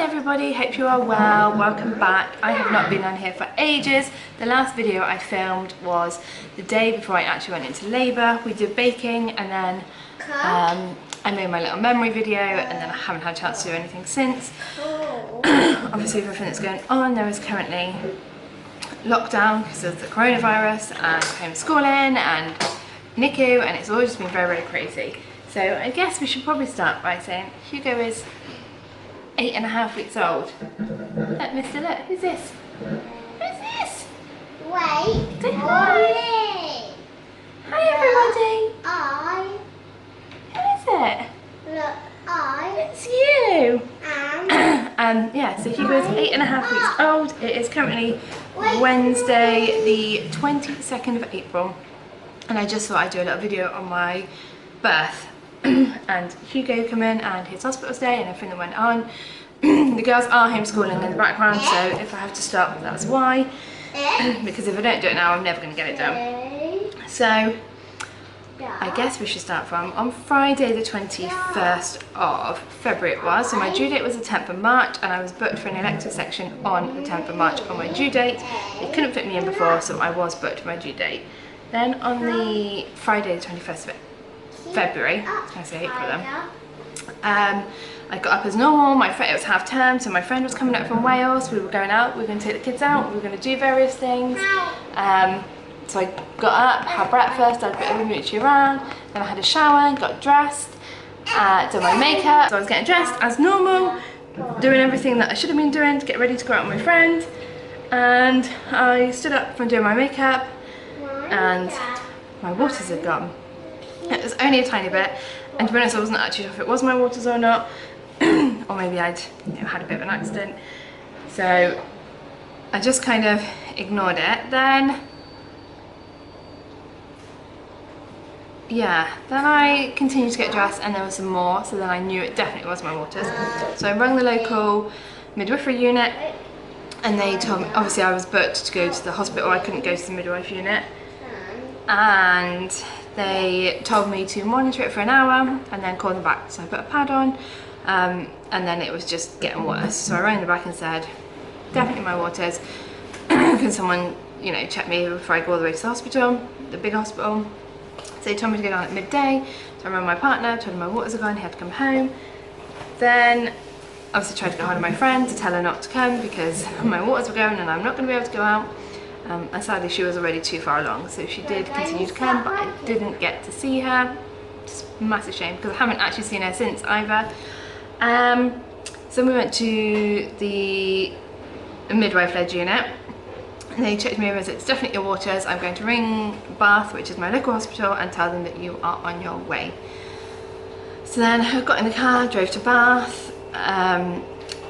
everybody, hope you are well. Welcome back. I have not been on here for ages. The last video I filmed was the day before I actually went into labour. We did baking and then I made my little memory video, and then I haven't had a chance to do anything since. Obviously with everything that's going on, there is currently lockdown because of the coronavirus and homeschooling and NICU, and it's all just been very, very crazy. So I guess we should probably start by saying Hugo is 8.5 weeks old. Look, mister, look, who's this? Who's this? Wait. Say hi. Hi everybody. Who is it? Look, It's you. Yeah, so Hugo is 8.5 weeks old. It is currently Wednesday the 22nd of April. And I just thought I'd do a little video on my birth. And Hugo come in and his hospital stay and everything that went on. The girls are homeschooling in the background, so if I have to stop, that's why. Because if I don't do it now, I'm never going to get it done. So I guess we should start from on Friday the 21st of February it was. So my due date was the 10th of March, and I was booked for an elective section on the 10th of March on my due date. They couldn't fit me in before, so I was booked for my due date. Then on the Friday the 21st of February, I was going to say April then, I got up as normal. It was half term, so my friend was coming up from Wales. We were going out, we were going to take the kids out, we were going to do various things. So I got up, had breakfast, had a bit of a moochie around, then I had a shower, got dressed, done my makeup. So I was getting dressed as normal, doing everything that I should have been doing to get ready to go out with my friend. And I stood up from doing my makeup and my waters had gone. It was only a tiny bit, and to be honest I wasn't actually sure if it was my waters or not, or maybe I'd had a bit of an accident. So I just kind of ignored it. Then I continued to get dressed and there was some more, so then I knew it definitely was my waters. So I rang the local midwifery unit and they told me, obviously I was booked to go to the hospital, I couldn't go to the midwife unit, and they told me to monitor it for an hour and then call them back. So I put a pad on, and then it was just getting worse. So I rang them back and said, definitely my waters. Can someone, check me before I go all the way to the hospital, the big hospital? So they told me to go down at midday. So I rang my partner, told him my waters are gone, he had to come home. Then obviously tried to get hold of my friend to tell her not to come because my waters were going and I'm not going to be able to go out. And sadly she was already too far along, so she did continue to come, but I didn't get to see her. Just a massive shame because I haven't actually seen her since either. So we went to the midwife-led unit and they checked me over and said, it's definitely your waters. I'm going to ring Bath, which is my local hospital, and tell them that you are on your way. So then I got in the car, drove to Bath.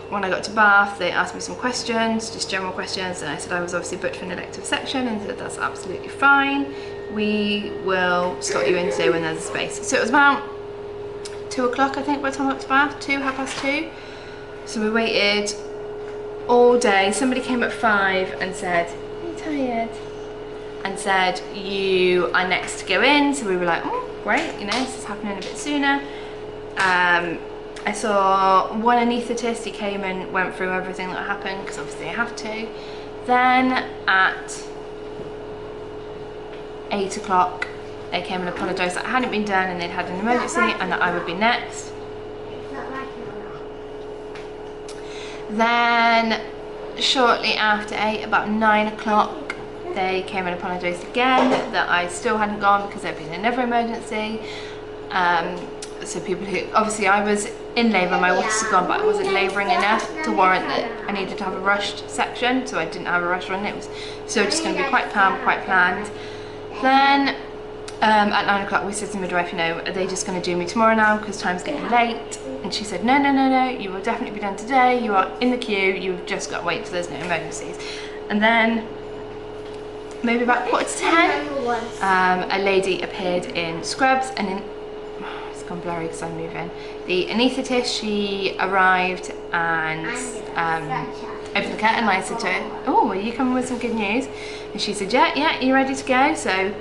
When I got to Bath, they asked me some questions, just general questions, and I said I was obviously booked for an elective section, and said that's absolutely fine. We will slot you in today when there's a space. So it was about 2 o'clock, I think, by the time I got to Bath, 2:30. So we waited all day. Somebody came at 5 and said, are you tired? And said, you are next to go in. So we were like, oh, great, this is happening a bit sooner. I saw one anaesthetist. He came and went through everything that happened because obviously I have to. Then at 8 o'clock they came and apologised that it hadn't been done and they'd had an emergency and that I would be next. Then shortly after 8, about 9 o'clock, they came and apologised again that I still hadn't gone because there'd been another emergency. So people who, obviously I was in labour, my waters had gone, but I wasn't labouring enough to warrant that I needed to have a rushed section, so I didn't have a rush run. It was so just going to be quite calm, quite planned. Then at 9 o'clock we said to the midwife, are they just going to do me tomorrow now because time's getting late? And she said, no, you will definitely be done today. You are in the queue, you've just got to wait till there's no emergencies. And then maybe about 9:45 a lady appeared in scrubs and in, it's gone blurry because I'm moving. The anaesthetist, she arrived and opened the curtain, and I said to her, oh, are you coming with some good news? And she said, yeah, are you ready to go? So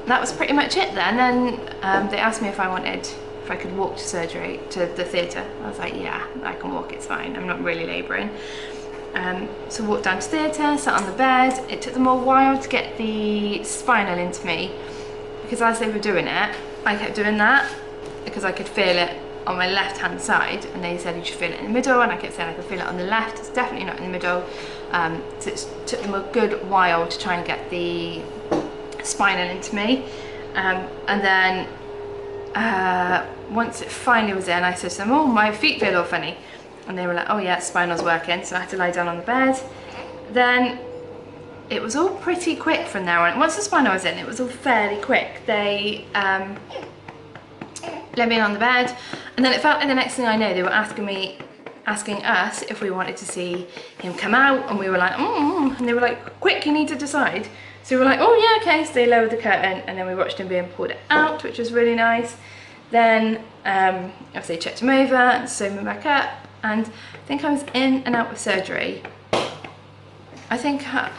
that was pretty much it then. Then they asked me if I wanted if I could walk to surgery, to the theatre. I was like, yeah, I can walk, it's fine, I'm not really labouring. So walked down to theatre, sat on the bed. It took them a while to get the spinal into me, because as they were doing it, I kept doing that because I could feel it on my left hand side, and they said you should feel it in the middle, and I kept saying I could feel it on the left. It's definitely not in the middle. So it took them a good while to try and get the spinal into me, and then once it finally was in, I said to them, oh, my feet feel all funny, and they were like, oh yeah, spinal's working. So I had to lie down on the bed. Then it was all pretty quick from there on. Once the spinal was in, it was all fairly quick. They let me in on the bed, and then it felt like the next thing I know, they were asking us if we wanted to see him come out, and we were like, and they were like, quick, you need to decide. So we were like, oh yeah, okay. So they lowered the curtain, and then we watched him being pulled out, which was really nice. Then obviously they checked him over and sewed him back up, and I think I was in and out of surgery. I think I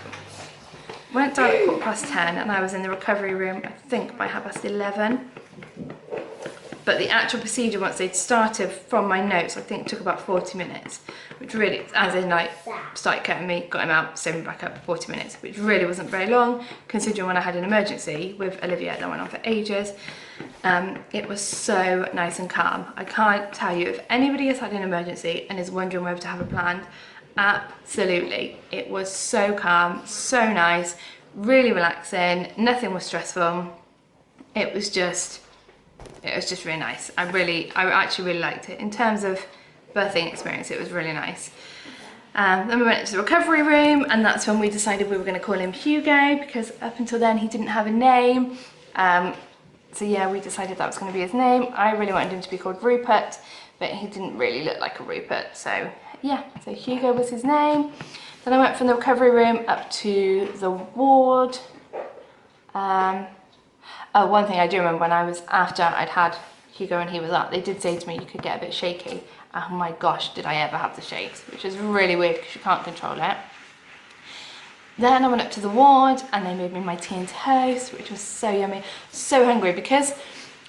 went down at 10:15, and I was in the recovery room, I think by 11:30. But the actual procedure, once they'd started, from my notes, I think took about 40 minutes, which really, as in like, started cutting me, got him out, sewed him back up, 40 minutes, which really wasn't very long, considering when I had an emergency with Olivia that went on for ages. It was so nice and calm. I can't tell you, if anybody has had an emergency and is wondering whether to have a plan, absolutely. It was so calm, so nice, really relaxing, nothing was stressful. It was just really nice. I actually really liked it. In terms of birthing experience, it was really nice. Then we went into the recovery room, and that's when we decided we were going to call him Hugo, because up until then he didn't have a name. So yeah, we decided that was going to be his name. I really wanted him to be called Rupert, but he didn't really look like a Rupert, so yeah, so Hugo was his name. Then I went from the recovery room up to the ward. Oh, one thing I do remember, when I was, after I'd had Hugo and he was up, they did say to me you could get a bit shaky. Oh my gosh, did I ever have the shakes, which is really weird because you can't control it. Then I went up to the ward, and they made me my tea and toast, which was so yummy. So hungry, because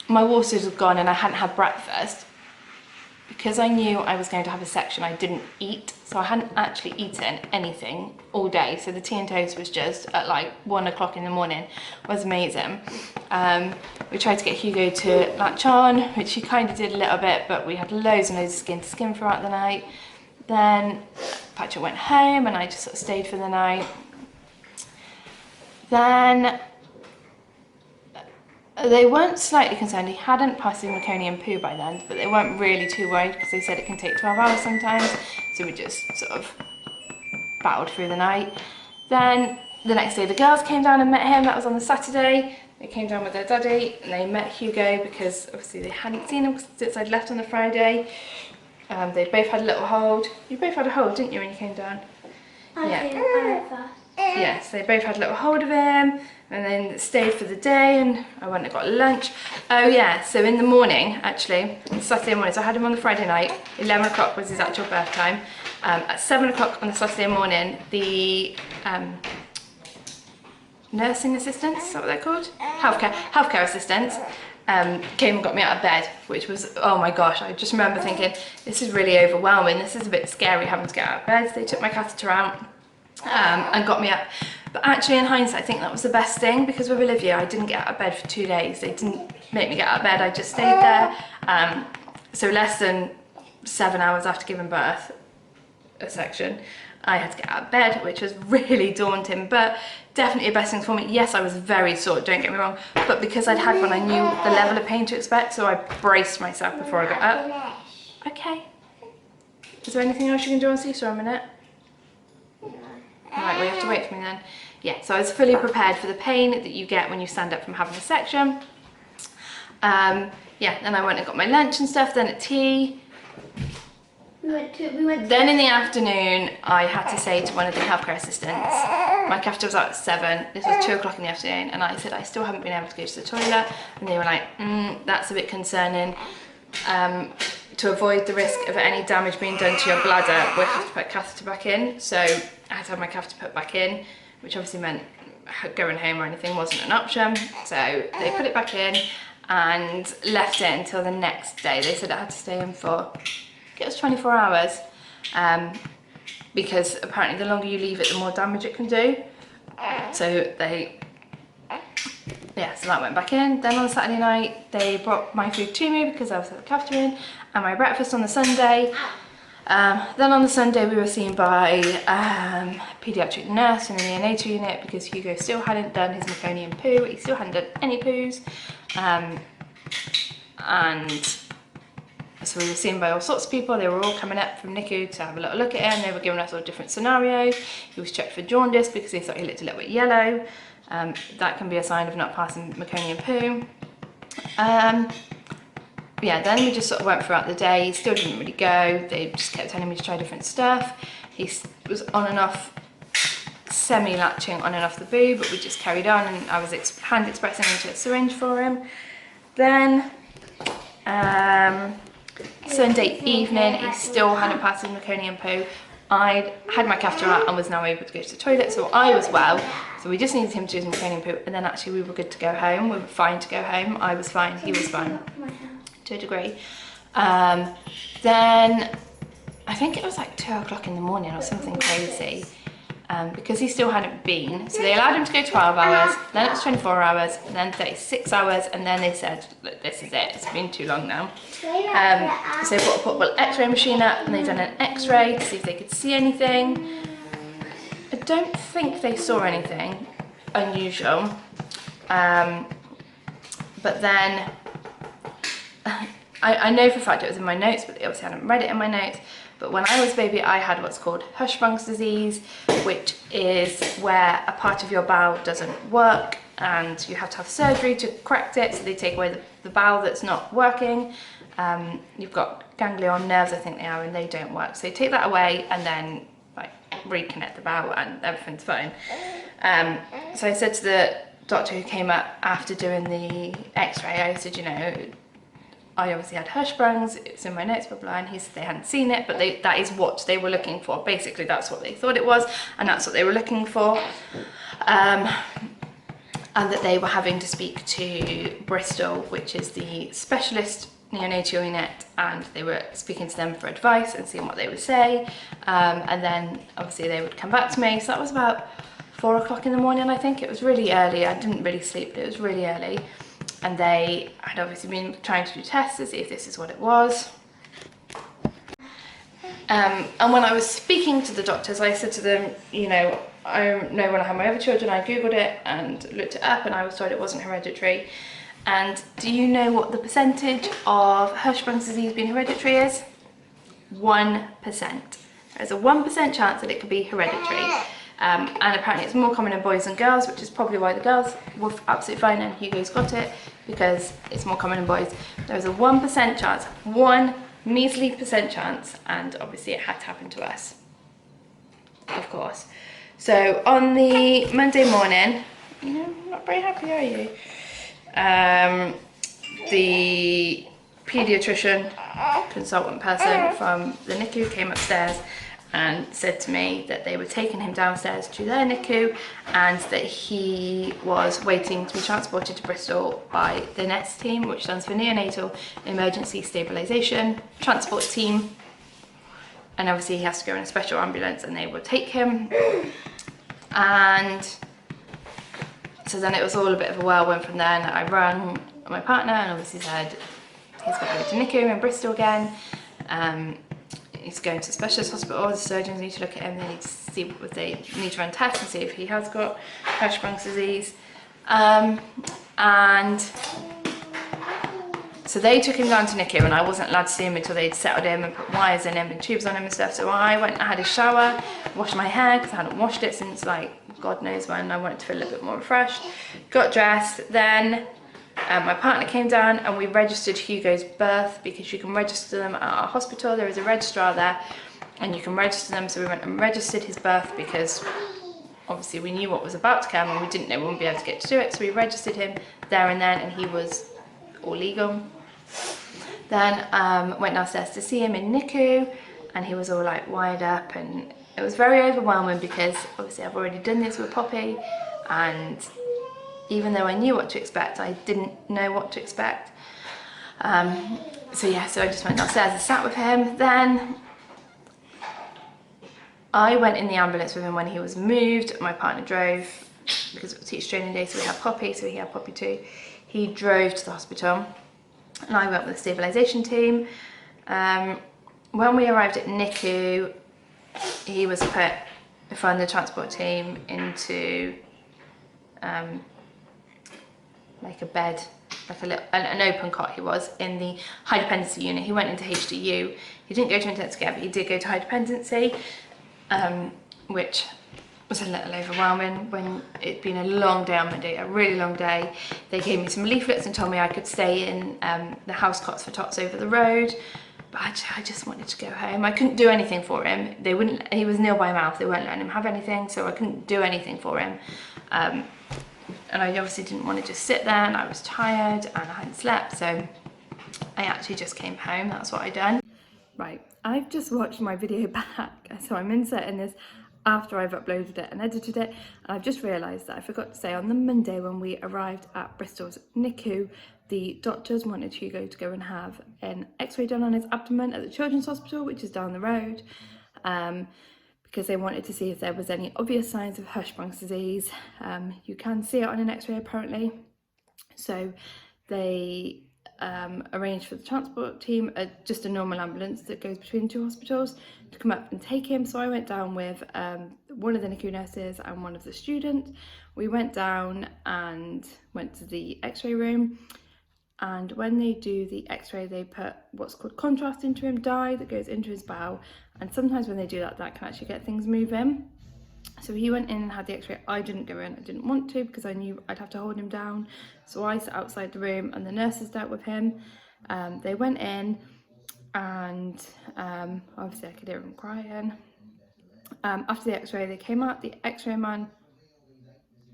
my waters had gone and I hadn't had breakfast. Because I knew I was going to have a section, I didn't eat, so I hadn't actually eaten anything all day. So the tea and toast was just at like 1 o'clock in the morning. It was amazing. We tried to get Hugo to latch on, which he kind of did a little bit, but we had loads and loads of skin to skin throughout the night. Then Patrick went home, and I just sort of stayed for the night. Then they weren't slightly concerned. He hadn't passed his meconium poo by then, but they weren't really too worried because they said it can take 12 hours sometimes. So we just sort of battled through the night. Then the next day the girls came down and met him. That was on the Saturday. They came down with their daddy and they met Hugo, because obviously they hadn't seen him since I'd left on the Friday. They both had a little hold. You both had a hold, didn't you, when you came down? Yeah. Yes, they both had a little hold of him, and then stayed for the day, and I went and got lunch. Oh yeah, so in the morning, actually, on Saturday morning, so I had him on the Friday night, 11 o'clock was his actual birth time. At 7 o'clock on the Saturday morning, the nursing assistants, is that what they're called? Healthcare assistants came and got me out of bed, which was, oh my gosh, I just remember thinking, this is really overwhelming, this is a bit scary having to get out of bed. So they took my catheter out and got me up. But actually, in hindsight, I think that was the best thing, because with Olivia, I didn't get out of bed for 2 days. They didn't make me get out of bed, I just stayed there. So less than 7 hours after giving birth, a section, I had to get out of bed, which was really daunting, but definitely a best thing for me. Yes, I was very sore, don't get me wrong, but because I'd had one, I knew the level of pain to expect, so I braced myself before I got up. Okay. Is there anything else you can do on seesaw a minute? Right, well, you have to wait for me then. Yeah, so I was fully prepared for the pain that you get when you stand up from having a section. Yeah, then I went and got my lunch and stuff, then at tea. Then in the afternoon, I had to say to one of the healthcare assistants, my catheter was out at 7, this was 2 o'clock in the afternoon, and I said I still haven't been able to go to the toilet, and they were like, that's a bit concerning. To avoid the risk of any damage being done to your bladder, we'll have to put a catheter back in. So I had to have my catheter put back in, which obviously meant going home or anything wasn't an option. So they put it back in, and left it until the next day. They said it had to stay in for, I think it was 24 hours, because apparently the longer you leave it, the more damage it can do. So so that went back in. Then on Saturday night, they brought my food to me because I was at the catheter in, and my breakfast on the Sunday. Then on the Sunday we were seen by a paediatric nurse in the neonatal unit because Hugo still hadn't done his meconium poo. He still hadn't done any poos. And so we were seen by all sorts of people. They were all coming up from NICU to have a little look at him. They were giving us all different scenarios. He was checked for jaundice because they thought he looked a little bit yellow. That can be a sign of not passing meconium poo. Yeah, then we just sort of went throughout the day. He still didn't really go. They just kept telling me to try different stuff. He was on and off, semi-latching on and off the boob, but we just carried on, and I was hand expressing into a syringe for him. Then Sunday evening, he still hadn't passed his meconium poo. I had my catheter out and was now able to go to the toilet, so I was well. So we just needed him to do his meconium poo, and then actually we were good to go home. We were fine to go home. I was fine, he was fine. To a degree. Then I think it was like 2 o'clock in the morning or something crazy, because he still hadn't been. So they allowed him to go 12 hours, then it was 24 hours, and then 36 hours, and then they said, look, this is it, it's been too long now. So they brought a portable x-ray machine up, and they've done an x-ray to see if they could see anything. I don't think they saw anything unusual, but then I know for a fact it was in my notes, but they obviously hadn't read it in my notes. But when I was a baby, I had what's called Hirschsprung Disease, which is where a part of your bowel doesn't work and you have to have surgery to correct it. So they take away the bowel that's not working. You've got ganglion nerves, I think they are, and they don't work. So they take that away and then like reconnect the bowel and everything's fine. So I said to the doctor who came up after doing the x-ray, I said, you know, I obviously had Hirschsprungs, it's in my notes, blah, blah, and he said they hadn't seen it, but that is what they were looking for. Basically, that's what they thought it was, and that's what they were looking for. And that they were having to speak to Bristol, which is the specialist neonatal unit, and they were speaking to them for advice and seeing what they would say. And then, obviously, they would come back to me. So that was about 4 o'clock in the morning, I think. It was really early. I didn't really sleep, but it was really early. And they had obviously been trying to do tests to see if this is what it was. And when I was speaking to the doctors, I said to them, you know, I know when I had my other children, I googled it and looked it up, and I was told it wasn't hereditary. And do you know what the percentage of Hirschsprung disease being hereditary is? 1%. There's a 1% chance that it could be hereditary. And apparently it's more common in boys than girls, which is probably why the girls were absolutely fine and Hugo's got it, because it's more common in boys. There's a 1% chance, 1 measly percent chance, and obviously it had to happen to us, of course. So on the Monday morning, you're not very happy, are you? The paediatrician consultant person from the NICU came upstairs and said to me that they were taking him downstairs to their NICU and that he was waiting to be transported to Bristol by the NETS team, which stands for Neonatal Emergency Stabilisation Transport Team. And obviously he has to go in a special ambulance and they will take him. And so then it was all a bit of a whirlwind from there, and I rang my partner and obviously said he's got to go to NICU in Bristol again. He's going to a specialist hospital, the surgeons need to look at him, they need to see if they need to run tests and see if he has got Hirschsprung disease. And so they took him down to NICU, and I wasn't allowed to see him until they'd settled him and put wires in him and tubes on him and stuff. So I went and had a shower, washed my hair because I hadn't washed it since like God knows when. I wanted to feel a little bit more refreshed. Got dressed, then my partner came down and we registered Hugo's birth, because you can register them at our hospital. There is a registrar there and you can register them. So we went and registered his birth because obviously we knew what was about to come and we didn't know when we'd be able to get to do it. So we registered him there and then, and he was all legal. Then went downstairs to see him in NICU, and he was all like wired up, and it was very overwhelming because obviously I've already done this with Poppy, and even though I knew what to expect, I didn't know what to expect. So yeah, so I just went downstairs and sat with him. Then I went in the ambulance with him when he was moved. My partner drove, because it was teacher training day, so we had Poppy, so he had Poppy too. He drove to the hospital and I went with the stabilisation team. When we arrived at NICU, he was put from the transport team into like a bed, like an open cot. He was in the high dependency unit. He went into HDU. He didn't go to intensive care, but he did go to high dependency, which was a little overwhelming when it'd been a long day on Monday, a really long day. They gave me some leaflets and told me I could stay in the house cots for tots over the road, but I just wanted to go home. I couldn't do anything for him. They wouldn't, he was nil by mouth, they weren't letting him have anything, so I couldn't do anything for him. And I obviously didn't want to just sit there, and I was tired and I hadn't slept, so I actually just came home. That's what I done. Right, I've just watched my video back, so I'm inserting this after I've uploaded it and edited it, and I've just realised that I forgot to say on the Monday when we arrived at Bristol's NICU, the doctors wanted Hugo to go and have an x-ray done on his abdomen at the Children's Hospital, which is down the road, because they wanted to see if there was any obvious signs of Hirschsprung disease. You can see it on an x-ray apparently, so they arranged for the transport team, just a normal ambulance that goes between two hospitals, to come up and take him. So I went down with one of the NICU nurses and one of the students. We went down and went to the x-ray room, and when they do the x-ray they put what's called contrast into him, dye that goes into his bowel, and sometimes when they do that, that can actually get things moving. So he went in and had the x-ray. I didn't go in, I didn't want to, because I knew I'd have to hold him down. So I sat outside the room and the nurses dealt with him. They went in and obviously I could hear him crying. After the x-ray they came out, the x-ray man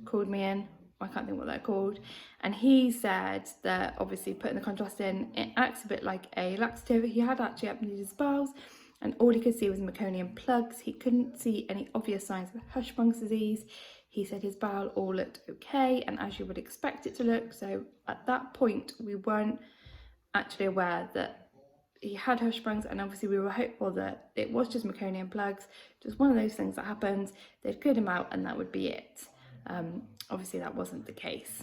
called me in, I can't think what they're called, and he said that obviously putting the contrast in, it acts a bit like a laxative. He had actually emptied his bowels, and all he could see was meconium plugs. He couldn't see any obvious signs of Hirschsprung disease. He said his bowel all looked okay, and as you would expect it to look. So at that point we weren't actually aware that he had Hirschsprungs, and obviously we were hopeful that it was just meconium plugs, just one of those things that happens. They'd cleared him out and that would be it. Obviously that wasn't the case.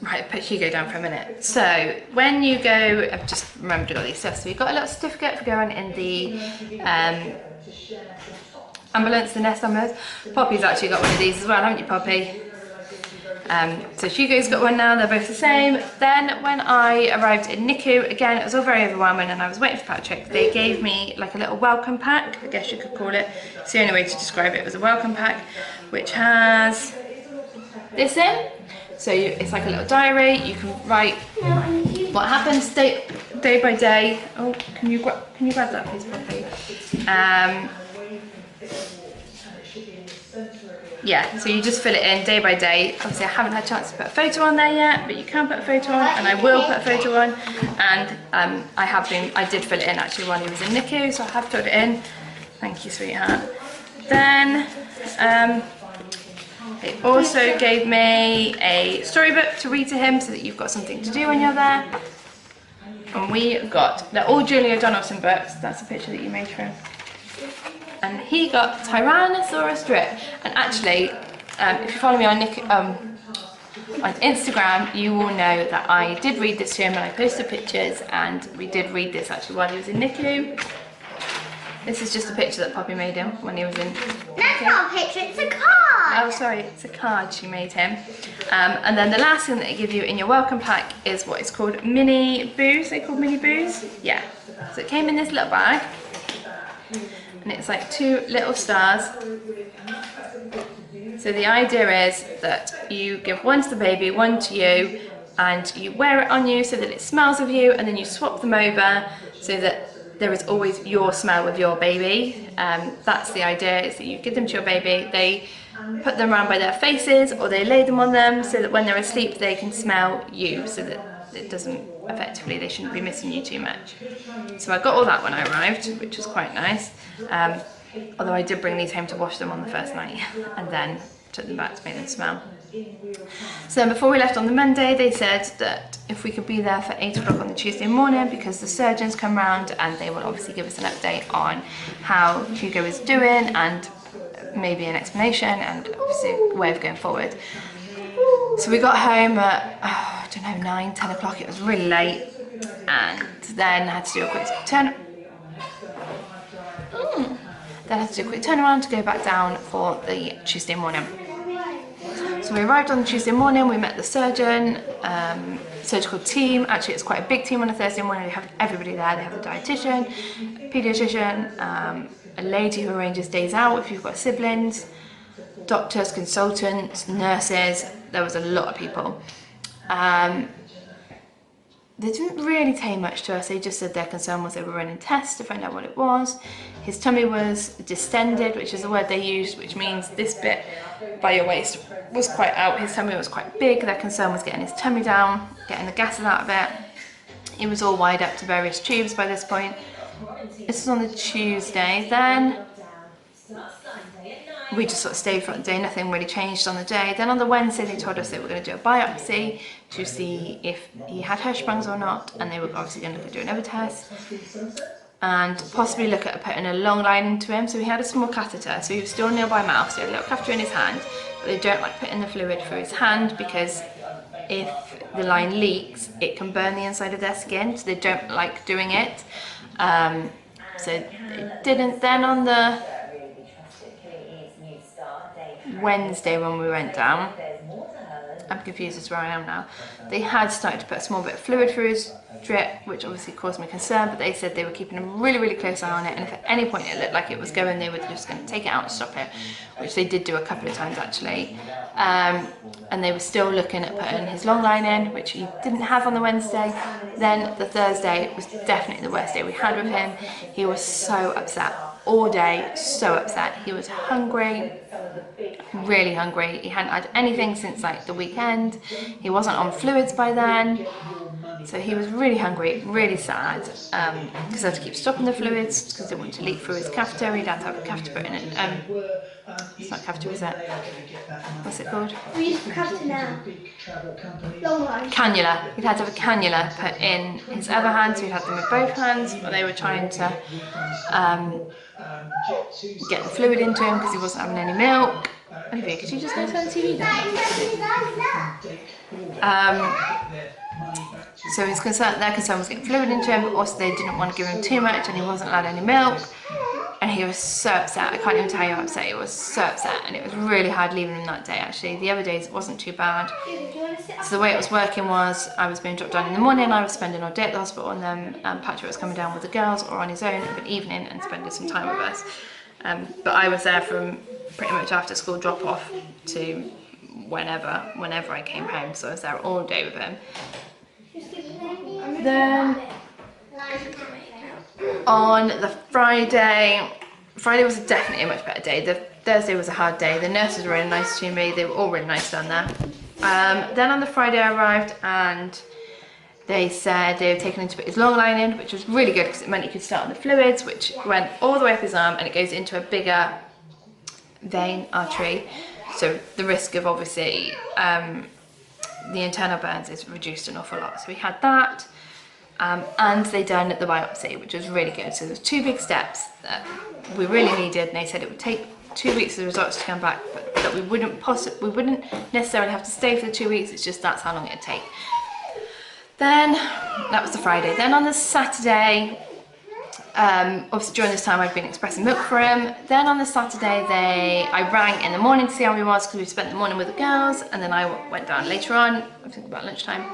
Right, put Hugo down for a minute. So when you go, I've just remembered all these stuff. So you've got a little certificate for going in the ambulance, the nest ambulance. Poppy's actually got one of these as well, haven't you, Poppy? So Hugo's got one now, they're both the same. Then when I arrived in NICU, again, it was all very overwhelming and I was waiting for Patrick. They gave me like a little welcome pack, I guess you could call it. It's the only way to describe it, was a welcome pack, which has this in. So it's like a little diary. You can write what happens day by day. Oh, can you grab that, please, Poppy? Yeah, so you just fill it in day by day. Obviously I haven't had a chance to put a photo on there yet, but you can put a photo on, and I will put a photo on. And I did fill it in actually while he was in NICU, so I have filled it in. Thank you, sweetheart. Then they also gave me a storybook to read to him, so that you've got something to do when you're there. And they're all Julia Donaldson books. That's a picture that you made for him. And he got Tyrannosaurus Rex. And actually, if you follow me on Instagram, you will know that I did read this to him and I posted pictures, and we did read this actually while he was in NICU. This is just a picture that Poppy made him when he was in NICU. That's not a picture, it's a card! Oh, sorry, it's a card she made him. And then the last thing that they give you in your welcome pack is what is called mini boos. They're called mini boos? Yeah. So it came in this little bag, and it's like 2 little stars. So the idea is that you give one to the baby, one to you, and you wear it on you so that it smells of you, and then you swap them over so that there is always your smell with your baby. That's the idea, is that you give them to your baby, they put them around by their faces, or they lay them on them so that when they're asleep they can smell you, so that it doesn't, effectively, they shouldn't be missing you too much. So I got all that when I arrived, which was quite nice. Although I did bring these home to wash them on the first night and then took them back to make them smell. So then before we left on the Monday, they said that if we could be there for 8 o'clock on the Tuesday morning, because the surgeons come round and they will obviously give us an update on how Hugo is doing and maybe an explanation and obviously a way of going forward. So we got home at, I don't know, 9, 10 o'clock, it was really late, and then had to do a quick turnaround to go back down for the Tuesday morning. So we arrived on the Tuesday morning, we met the surgeon, surgical team. Actually it's quite a big team on a Thursday morning, they have everybody there. They have the dietitian, a paediatrician, a lady who arranges days out if you've got siblings, doctors, consultants, nurses. There was a lot of people. They didn't really say much to us, they just said their concern was they were running tests to find out what it was. His tummy was distended, which is the word they used, which means this bit by your waist was quite out. His tummy was quite big. Their concern was getting his tummy down, getting the gases out of it. He was all wired up to various tubes by this point. This was on the Tuesday. Then we just sort of stayed for the day, nothing really changed on the day. Then on the Wednesday they told us they were going to do a biopsy to see if he had Hirschsprungs or not, and they were obviously going to look at doing another test and possibly look at putting a long line into him. So he had a small catheter, so he was still nil by mouth, so he had a little catheter in his hand, but they don't like putting the fluid through his hand because if the line leaks it can burn the inside of their skin, so they don't like doing it. So they didn't. Then on the Wednesday when we went down, I'm confused as to where I am now, they had started to put a small bit of fluid through his drip, which obviously caused me concern, but they said they were keeping a really close eye on it, and if at any point it looked like it was going, they were just going to take it out and stop it, which they did do a couple of times actually. And they were still looking at putting his long line in, which he didn't have on the Wednesday. Then the Thursday was definitely the worst day we had with him. He was so upset all day, so upset. He was hungry, really hungry. He hadn't had anything since like the weekend. He wasn't on fluids by then, so he was really hungry, really sad, because they had to keep stopping the fluids because they wanted to leak through his catheter. He'd had to have a catheter put in it. It's not catheter, is it? What's it called? We use catheter now. Long line. Cannula. He'd had to have a cannula put in his other hand, so he had them with both hands, but they were trying to get the fluid into him because he wasn't having any milk. Olivia, could you just go turn the TV down? So their concern was getting fluid into him, but also they didn't want to give him too much and he wasn't allowed any milk. And he was so upset. I can't even tell you how upset he was. So upset, and it was really hard leaving him that day actually. The other days it wasn't too bad. So the way it was working was I was being dropped down in the morning, I was spending all day at the hospital, and then Patrick was coming down with the girls or on his own of an evening and spending some time with us. But I was there from pretty much after school drop off to whenever I came home, so I was there all day with him. Then on the Friday was definitely a much better day. The Thursday was a hard day. The nurses were really nice to me. They were all really nice down there. Then on the Friday I arrived and they said they had taken him to put his long line in, which was really good because it meant he could start on the fluids, which went all the way up his arm and it goes into a bigger vein, artery. So the risk of obviously the internal burns is reduced an awful lot. So we had that. And they done the biopsy, which was really good. So there was 2 big steps that we really needed, and they said it would take 2 weeks for the results to come back, but that we wouldn't necessarily have to stay for the 2 weeks. It's just that's how long it'd take. Then that was the Friday. Then on the Saturday, obviously during this time I'd been expressing milk for him. Then on the Saturday I rang in the morning to see how he was because we spent the morning with the girls, and then I went down later on, I think about lunchtime,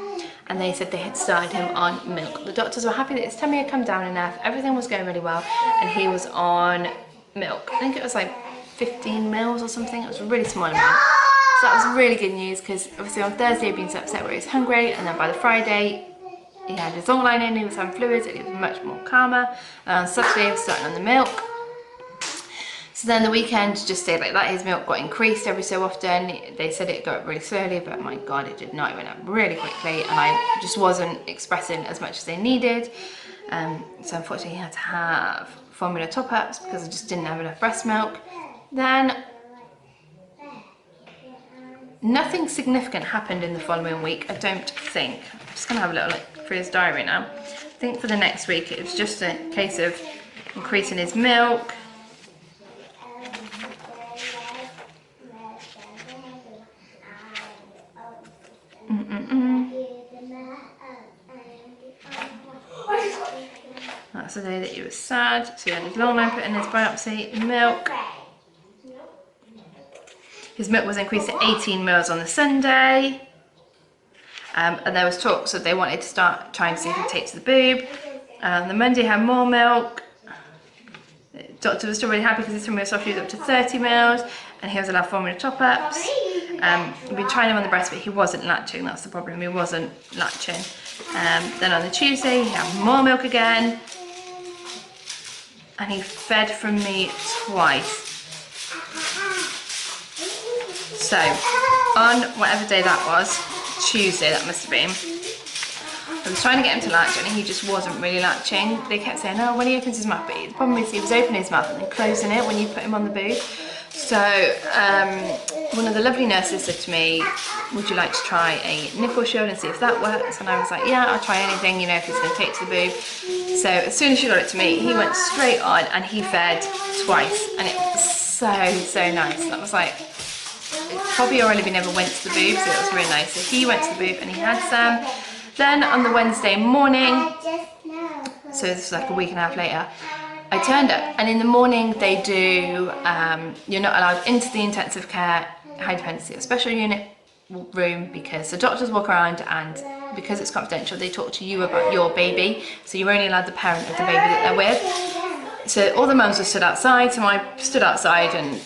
and they said they had started him on milk. The doctors were happy that his tummy had come down enough, everything was going really well, and he was on milk. I think it was like 15 mils or something, it was a really small amount. So that was really good news because obviously on Thursday he'd been so upset where he was hungry, and then by the Friday he had his long line in, he was having fluids, and he was much more calmer. And on Saturday he was starting on the milk. So then the weekend just stayed like that. His milk got increased every so often. They said it got up really slowly, but my God, it did not. It went up really quickly, and I just wasn't expressing as much as they needed. So unfortunately he had to have formula top-ups because I just didn't have enough breast milk. Then nothing significant happened in the following week, I don't think. I'm just gonna have a little look through his diary now. I think for the next week it was just a case of increasing his milk. That's the day that he was sad, so he had his long line put in his biopsy. Milk. His milk was increased to 18 mils on the Sunday. And there was talks that they wanted to start trying to see if he'd take to the boob. The Monday had more milk. The doctor was still really happy because his formula soft fused up to 30 mils and he was allowed formula top-ups. We've been trying him on the breast, but he wasn't latching. That's the problem, he wasn't latching. Then on the Tuesday he had more milk again and he fed from me twice. So on whatever day that was, Tuesday that must have been, I was trying to get him to latch and he just wasn't really latching. They kept saying, oh, when he opens his mouth, but the problem is he was opening his mouth and then closing it when you put him on the boob. So one of the lovely nurses said to me, would you like to try a nipple shield and see if that works? And I was like, yeah, I'll try anything, you know, if it's going to take to the boob. So as soon as she got it to me, he went straight on and he fed twice and it was so nice. And I was like, it probably already never went to the boob, so it was really nice. So he went to the boob and he had some. Then on the Wednesday morning, so this was like a week and a half later, I turned up and in the morning they do, you're not allowed into the intensive care, high dependency or special unit room because the doctors walk around and because it's confidential they talk to you about your baby, so you're only allowed the parent of the baby that they're with. So all the mums were stood outside, so I stood outside and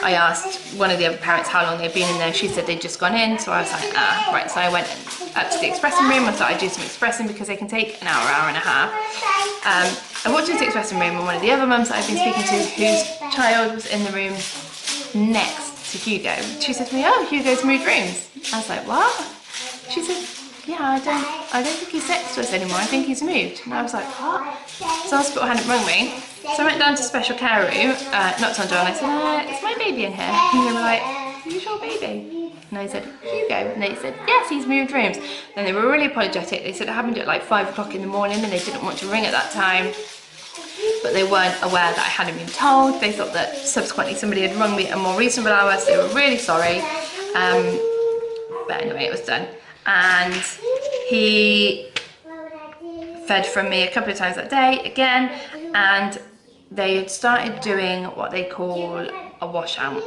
I asked one of the other parents how long they'd been in there. She said they'd just gone in, so I was like, right. So I went up to the expressing room and started doing some expressing because they can take an hour, hour and a half. I walked into the expressing room and one of the other mums that I've been speaking to, whose child was in the room next to Hugo, she said to me, oh, Hugo's moved rooms. I was like, what? She said, yeah, I don't think he's next to us anymore, I think he's moved. And I was like, what? So the hospital hadn't rung me. So I went down to special care room, knocked on the door and I said, it's my baby in here. And they were like, who's your baby? And I said, Hugo. And they said, yes, he's moved rooms. Then they were really apologetic. They said it happened at like 5 o'clock in the morning and they didn't want to ring at that time. But they weren't aware that I hadn't been told. They thought that subsequently somebody had rung me at a more reasonable hour, so they were really sorry. But anyway, it was done. And he fed from me a couple of times that day again, and they had started doing what they call a washout.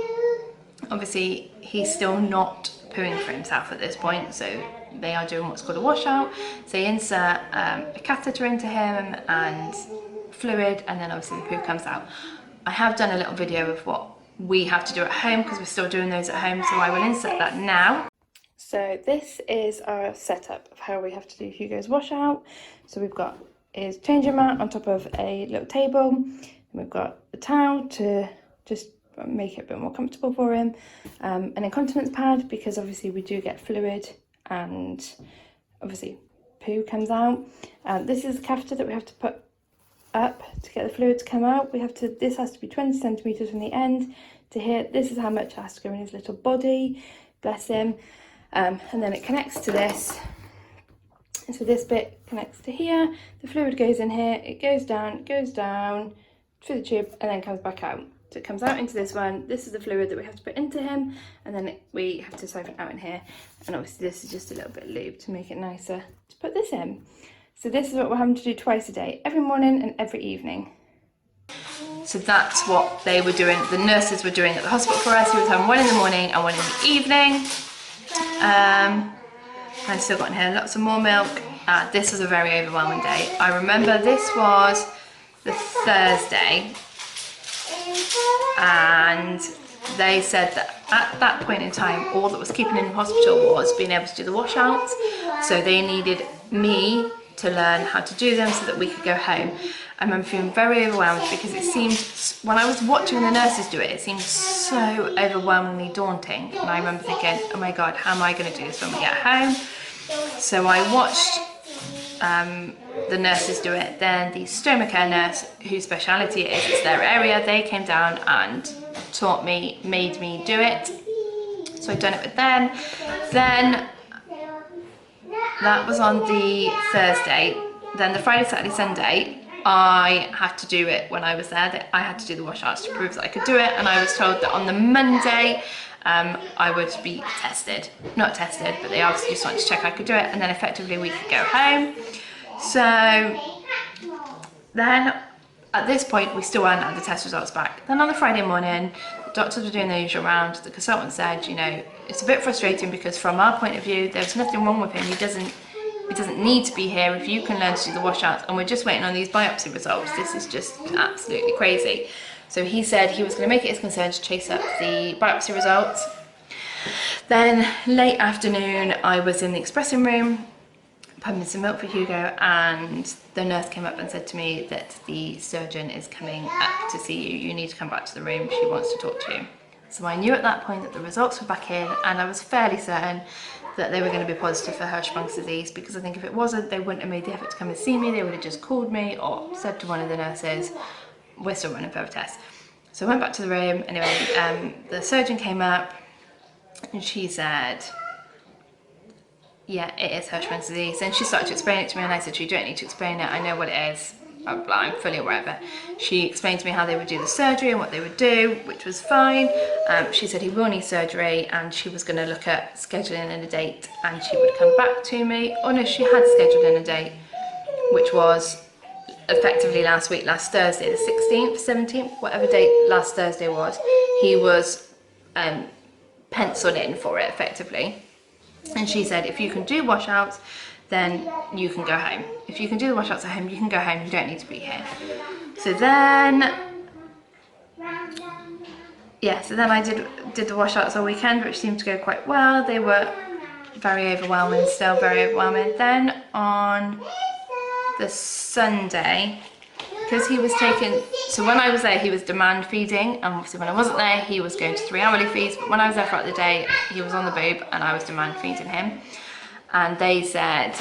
Obviously, he's still not pooing for himself at this point, so they are doing what's called a washout. So they insert a catheter into him and fluid, and then obviously the poo comes out. I have done a little video of what we have to do at home because we're still doing those at home, so I will insert that now. So this is our setup of how we have to do Hugo's washout. So we've got his changing mat on top of a little table, and we've got a towel to just make it a bit more comfortable for him, an incontinence pad because obviously we do get fluid and obviously poo comes out. This is the catheter that we have to put up to get the fluid to come out. This has to be 20 centimeters from the end to here. This is how much has to go in his little body, bless him. And then it connects to this. And so this bit connects to here. The fluid goes in here, it goes down through the tube and then comes back out. So it comes out into this one. This is the fluid that we have to put into him, and then we have to siphon out in here. And obviously this is just a little bit of lube to make it nicer to put this in. So this is what we're having to do twice a day, every morning and every evening. So that's what they were doing, the nurses were doing at the hospital for us. We were having one in the morning and one in the evening. I still got in here lots of more milk. This was a very overwhelming day. I remember this was the Thursday, and they said that at that point in time all that was keeping him in hospital was being able to do the washouts, so they needed me to learn how to do them so that we could go home. I remember feeling very overwhelmed because it seemed, when I was watching the nurses do it, it seemed so overwhelmingly daunting. And I remember thinking, oh my God, how am I going to do this when we get home? So I watched the nurses do it. Then the stoma care nurse, whose speciality it is, it's their area, they came down and taught me, made me do it. So I've done it with them. Then that was on the Thursday. Then the Friday, Saturday, Sunday, I had to do it when I was there. I had to do the washouts to prove that I could do it, and I was told that on the Monday I would be tested. Not tested, but they obviously just wanted to check I could do it, and then effectively we could go home. So then at this point we still hadn't had the test results back. Then on the Friday morning, the doctors were doing their usual round. The consultant said, you know, it's a bit frustrating because from our point of view there's nothing wrong with him. He doesn't need to be here if you can learn to do the washouts, and we're just waiting on these biopsy results. This is just absolutely crazy. So he said he was going to make it his concern to chase up the biopsy results. Then late afternoon I was in the expressing room pumping some milk for Hugo, and the nurse came up and said to me that the surgeon is coming up to see you. You need to come back to the room, she wants to talk to you. So I knew at that point that the results were back in, and I was fairly certain that they were going to be positive for Hirschsprung disease, because I think if it wasn't, they wouldn't have made the effort to come and see me. They would have just called me or said to one of the nurses, we're still running further tests. So I went back to the room. Anyway, the surgeon came up and she said, yeah, it is Hirschsprung disease. And she started to explain it to me, and I said, you don't need to explain it, I know what it is. I'm fully aware of it. She explained to me how they would do the surgery and what they would do, which was fine. She said he will need surgery, and she was going to look at scheduling in a date, and she would come back to me. Oh no, she had scheduled in a date, which was effectively last week, last Thursday, the 16th, 17th, whatever date last Thursday was. He was penciled in for it effectively. And she said, if you can do washouts, then you can go home. If you can do the washouts at home, you can go home, you don't need to be here. So then, yeah, so then I did the washouts all weekend, which seemed to go quite well. They were very overwhelming, still very overwhelming. Then on the Sunday, because he was taken, so when I was there he was demand feeding, and obviously when I wasn't there he was going to 3 hourly feeds, but when I was there throughout the day he was on the boob and I was demand feeding him. And they said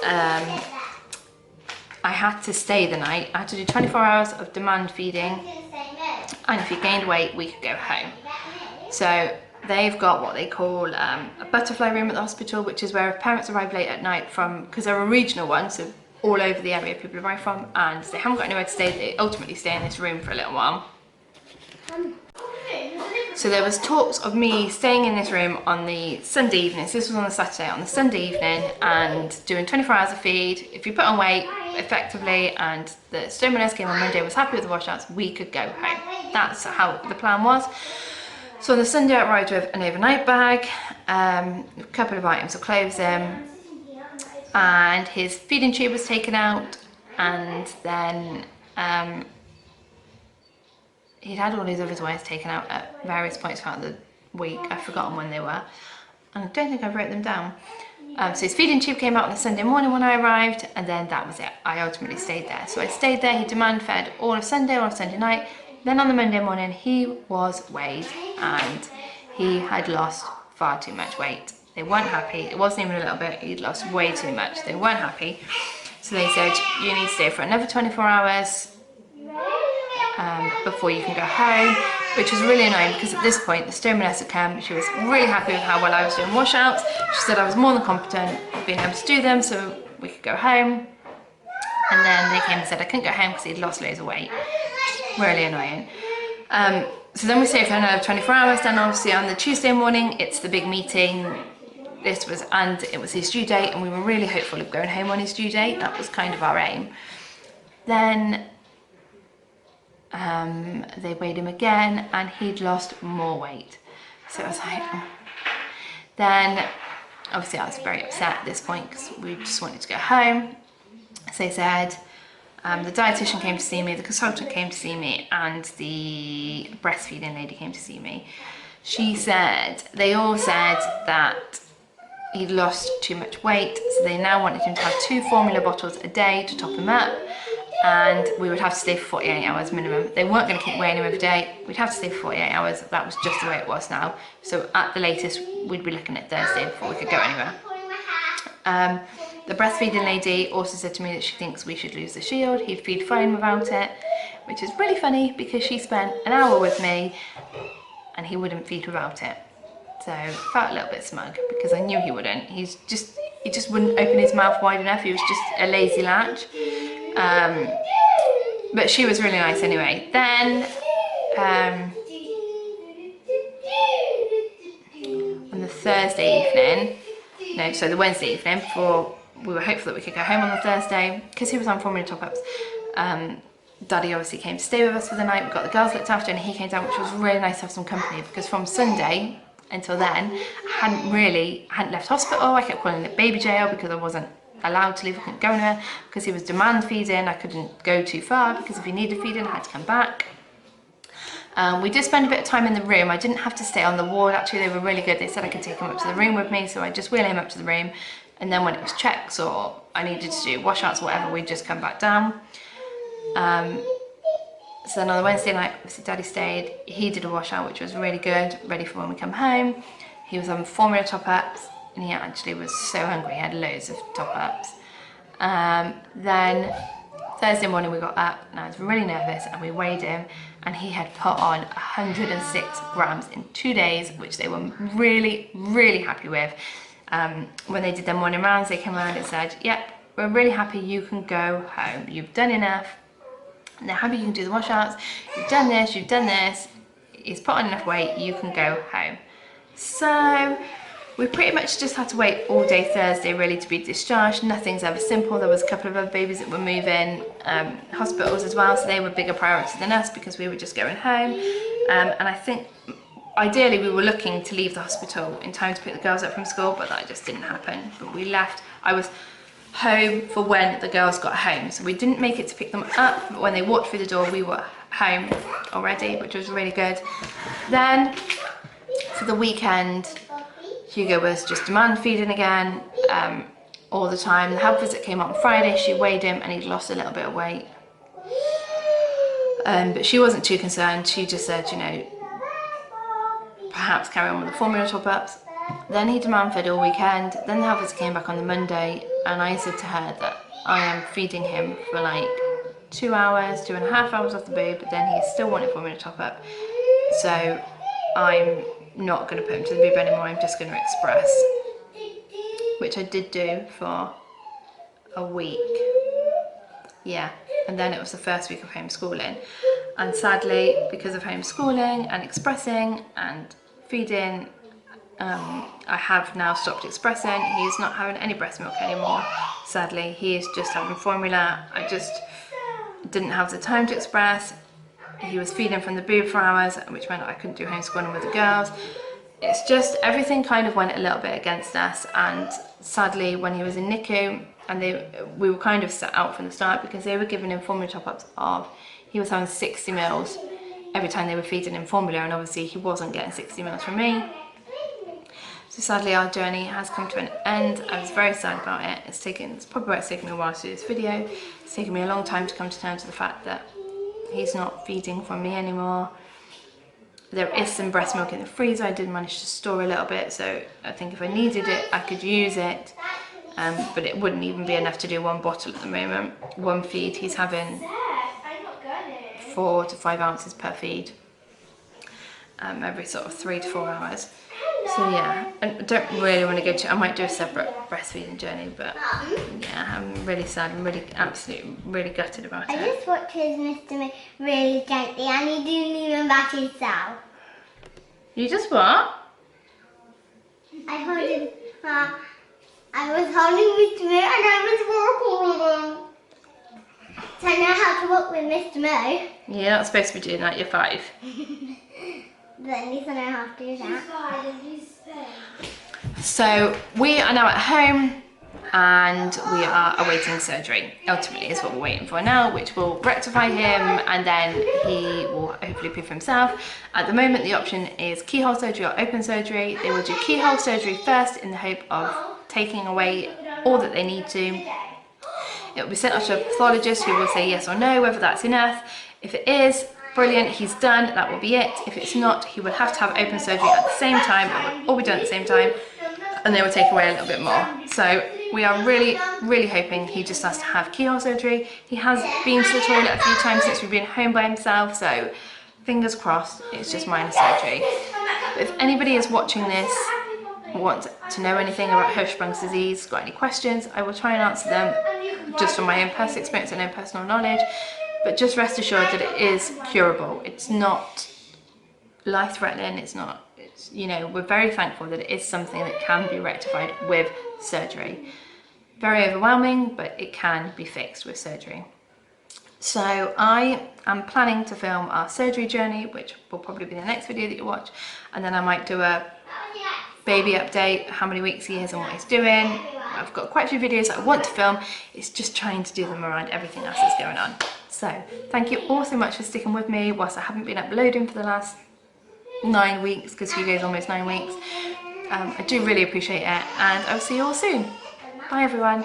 I had to stay the night. I had to do 24 hours of demand feeding, and if you gained weight we could go home. So they've got what they call a butterfly room at the hospital, which is where if parents arrive late at night from, because they're a regional one, so all over the area people arrive from, and they haven't got anywhere to stay, they ultimately stay in this room for a little while. So there was talks of me staying in this room on the Sunday evenings. This was on the Saturday, on the Sunday evening, and doing 24 hours of feed. If you put on weight effectively and the stoma nurse came on Monday, was happy with the washouts, we could go home. That's how the plan was. So on the Sunday I arrived with an overnight bag, a couple of items of clothes in, and his feeding tube was taken out, and then he'd had all his other wires taken out at various points throughout the week. I've forgotten when they were, and I don't think I wrote them down. So his feeding tube came out on the Sunday morning when I arrived, and then that was it. I ultimately stayed there. So I stayed there. He demand fed all of Sunday, all of Sunday night. Then on the Monday morning he was weighed, and he had lost far too much weight. They weren't happy. It wasn't even a little bit. He'd lost way too much. They weren't happy. So they said, you need to stay for another 24 hours before you can go home, which was really annoying because at this point the stoma nurse had come. She was really happy with how well I was doing washouts. She said I was more than competent of being able to do them, so we could go home. And then they came and said I couldn't go home because he'd lost loads of weight. Really annoying. So then we stayed for another 24 hours. Then obviously on the Tuesday morning it's the big meeting. It was his due date, and we were really hopeful of going home on his due date. That was kind of our aim. Then they weighed him again, and he'd lost more weight. So I was like, oh. Then obviously I was very upset at this point because we just wanted to go home. So they said, the dietitian came to see me, the consultant came to see me, and the breastfeeding lady came to see me. They all said that he'd lost too much weight, so they now wanted him to have 2 formula bottles a day to top him up, and we would have to stay for 48 hours minimum. They weren't going to keep weighing him every day. We'd have to stay for 48 hours. That was just the way it was now. So at the latest, we'd be looking at Thursday before we could go anywhere. The breastfeeding lady also said to me that she thinks we should lose the shield. He'd feed fine without it, which is really funny because she spent an hour with me and he wouldn't feed without it. So I felt a little bit smug because I knew he wouldn't. He just wouldn't open his mouth wide enough. He was just a lazy latch. But she was really nice anyway. Then on the Thursday evening, no, so the Wednesday evening, before we were hopeful that we could go home on the Thursday, because he was on formula top-ups, Daddy obviously came to stay with us for the night. We got the girls looked after and he came down, which was really nice to have some company, because from Sunday until then, I hadn't left hospital. I kept calling it baby jail because I wasn't allowed to leave. I couldn't go anywhere because he was demand feeding. I couldn't go too far because if he needed feeding, I had to come back. We did spend a bit of time in the room. I didn't have to stay on the ward, actually. They were really good. They said I could take him up to the room with me, so I just wheel him up to the room, and then when it was checks or I needed to do washouts or whatever, we'd just come back down. So then on the Wednesday night, obviously Daddy stayed. He did a washout, which was really good, ready for when we come home. He was on formula top-ups, and he actually was so hungry. He had loads of top-ups. Then Thursday morning we got up, and I was really nervous, and we weighed him, and he had put on 106 grams in 2 days, which they were really, really happy with. When they did their morning rounds, they came around and said, yep, we're really happy, you can go home. You've done enough. And they're happy you can do the washouts. You've done this, he's put on enough weight, you can go home. So we pretty much just had to wait all day Thursday really to be discharged. Nothing's ever simple. There was a couple of other babies that were moving, hospitals as well, so they were bigger priority than us because we were just going home. And I think ideally we were looking to leave the hospital in time to pick the girls up from school, but that just didn't happen. But we left. I was home for when the girls got home, so we didn't make it to pick them up, but when they walked through the door we were home already, which was really good. Then for the weekend, Hugo was just demand feeding again, all the time. The health visit came on Friday. She weighed him and he'd lost a little bit of weight, but she wasn't too concerned. She just said, you know, perhaps carry on with the formula top-ups. Then he demand fed all weekend. Then the health visit came back on the Monday, and I said to her that I am feeding him for like 2 hours, 2.5 hours off the boob, but then he still wanted formula top-up. So I'm not going to put him to the boob anymore. I'm just going to express, which I did do for a week. Yeah, and then it was the first week of homeschooling, and sadly, because of homeschooling and expressing and feeding, I have now stopped expressing. He's not having any breast milk anymore, sadly. He is just having formula. I just didn't have the time to express. He was feeding from the boob for hours, which meant I couldn't do homeschooling with the girls. It's just everything kind of went a little bit against us, and sadly when he was in NICU, and we were kind of set out from the start because they were giving him formula top-ups of, he was having 60 mils every time they were feeding him formula, and obviously he wasn't getting 60 mils from me. So sadly our journey has come to an end. I was very sad about it. It's probably why it's taken me a while to do this video. It's taken me a long time to come to terms with the fact that he's not feeding from me anymore. There is some breast milk in the freezer. I did manage to store a little bit, so I think if I needed it I could use it, but it wouldn't even be enough to do one bottle at the moment. One feed, he's having 4 to 5 ounces per feed, every sort of 3 to 4 hours. So yeah, I don't really want to go to, I might do a separate breastfeeding journey, but yeah, I'm really sad. I'm really, absolutely, really gutted about it. I just watched his Mr. Me really gently, and he didn't even bat himself. You just what? I was holding Mr. Mo and I was walking with him. So I know how to walk with Mr. Mo. You're not supposed to be doing that, you're 5. But at least I know how to do that. So we are now at home and we are awaiting surgery. Ultimately is what we're waiting for now, which will rectify him, and then he will hopefully poo for himself. At the moment the option is keyhole surgery or open surgery. They will do keyhole surgery first in the hope of taking away all that they need to. It will be sent off to a pathologist who will say yes or no, whether that's enough. If it is, brilliant, he's done, that will be it. If it's not, he will have to have open surgery at the same time. It will all be done at the same time, and they will take away a little bit more. So we are really, really hoping he just has to have keyhole surgery. He has been to the toilet a few times since we've been home by himself, so fingers crossed it's just minor surgery. But if anybody is watching this, wants to know anything about Hirschsprung disease, got any questions, I will try and answer them just from my own personal experience and own personal knowledge. But just rest assured that it is curable. It's not life-threatening. It's not, you know, we're very thankful that it is something that can be rectified with surgery. Very overwhelming, but it can be fixed with surgery. So I am planning to film our surgery journey, which will probably be the next video that you watch, and then I might do a baby update, how many weeks he is and what he's doing. I've got quite a few videos that I want to film. It's just trying to do them around everything else that's going on. So thank you all so much for sticking with me whilst I haven't been uploading for the last 9 weeks, because Hugo's almost 9 weeks. I do really appreciate it, and I'll see you all soon. Bye everyone.